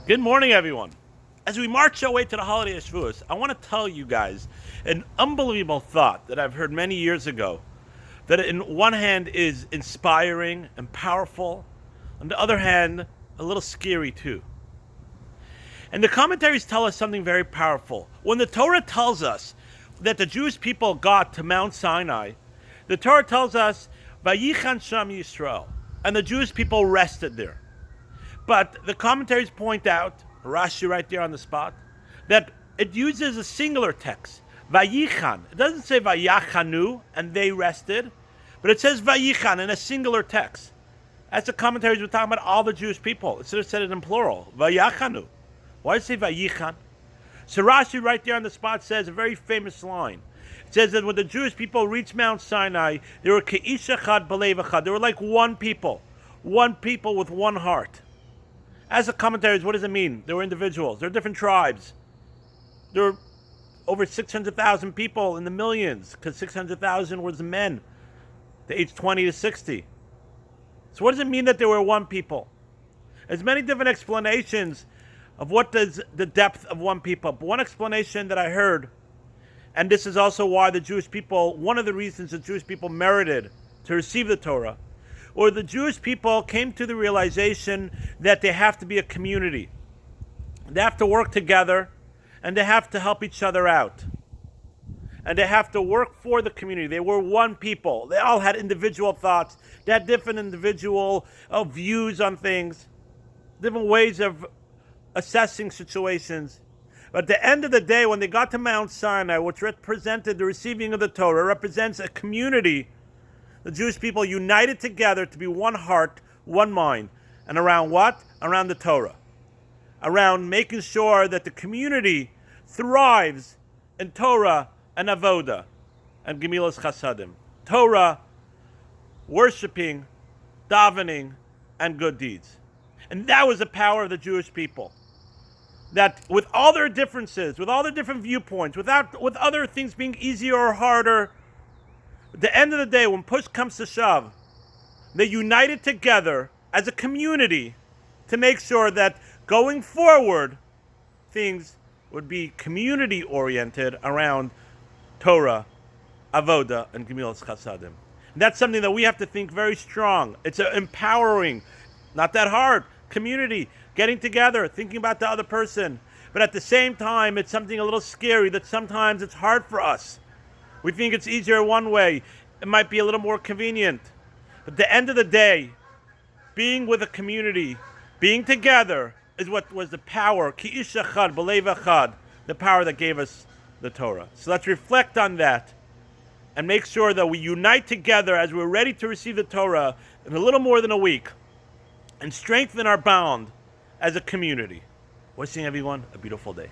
Good morning, everyone. As we march our way to the holiday of Shavuos, I want to tell you guys an unbelievable thought that I've heard many years ago. That, in one hand, is inspiring and powerful, on the other hand, a little scary too. And the commentaries tell us something very powerful. When the Torah tells us that the Jewish people got to Mount Sinai, the Torah tells us, "Vayichan Sham Yisrael," and the Jewish people rested there. But the commentaries point out, Rashi right there on the spot, that it uses a singular text, Vayichan. It doesn't say Vayachanu, and they rested, but it says Vayichan in a singular text. As the commentaries were talking about all the Jewish people. It should have said it in plural, Vayachanu. Why does it say Vayichan? So Rashi right there on the spot says a very famous line. It says that when the Jewish people reached Mount Sinai, they were Ke'ish Echad B'Lev Echad. They were like one people with one heart. As the commentaries, what does it mean? They were individuals. They're different tribes. There were over 600,000 people in the millions, because 600,000 was men, the age 20 to 60. So what does it mean that they were one people? There's many different explanations of what does the depth of one people. But one explanation that I heard, and this is also why the Jewish people, one of the reasons the Jewish people merited to receive the Torah, or the Jewish people came to the realization that they have to be a community. They have to work together, and they have to help each other out. And they have to work for the community. They were one people. They all had individual thoughts. They had different individual views on things, different ways of assessing situations. But at the end of the day, when they got to Mount Sinai, which represented the receiving of the Torah, represents a community. The Jewish people united together to be one heart, one mind. And around what? Around the Torah. Around making sure that the community thrives in Torah and Avoda and Gemilas Chasadim. Torah, worshiping, davening, and good deeds. And that was the power of the Jewish people. That with all their differences, with all their different viewpoints, with other things being easier or harder, at the end of the day, when push comes to shove, they united together as a community to make sure that going forward, things would be community-oriented around Torah, Avoda, and Gemilas Chasadim. And that's something that we have to think very strong. It's an empowering, not that hard, community, getting together, thinking about the other person. But at the same time, it's something a little scary that sometimes it's hard for us. We think it's easier one way. It might be a little more convenient. But at the end of the day, being with a community, being together, is what was the power, Ki'ish Echad, B'Lev Echad, the power that gave us the Torah. So let's reflect on that and make sure that we unite together as we're ready to receive the Torah in a little more than a week and strengthen our bond as a community. Wishing everyone a beautiful day.